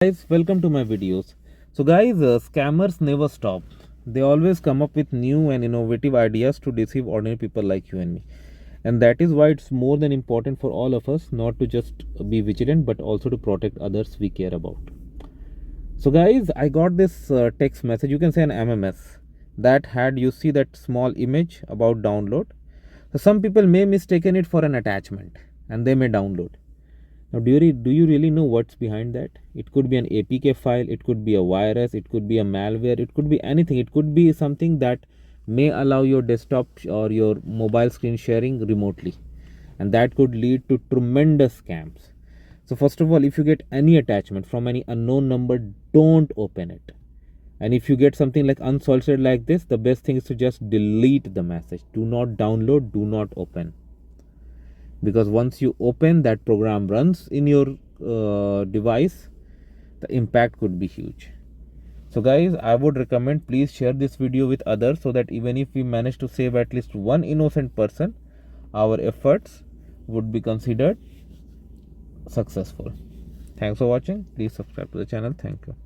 Guys, welcome to my videos. So guys, scammers never stop. They always come up with new and innovative ideas to deceive ordinary people like you and me. And that is why it's more than important for all of us not to just be vigilant but also to protect others we care about. So guys, I got this text message, you can say an MMS, that had, you see that small image about download. So some people may mistaken it for an attachment and they may download. Now, do you really know what's behind that? It could be an APK file, it could be a virus, it could be a malware, it could be anything. It could be something that may allow your desktop or your mobile screen sharing remotely. And that could lead to tremendous scams. So, first of all, if you get any attachment from any unknown number, don't open it. And if you get something like unsolicited like this, the best thing is to just delete the message. Do not download, do not open, because once you open that program runs in your device, the impact could be huge. So guys, I would recommend please share this video with others so that even if we manage to save at least one innocent person, our efforts would be considered successful. Thanks for watching. Please subscribe to the channel. Thank you.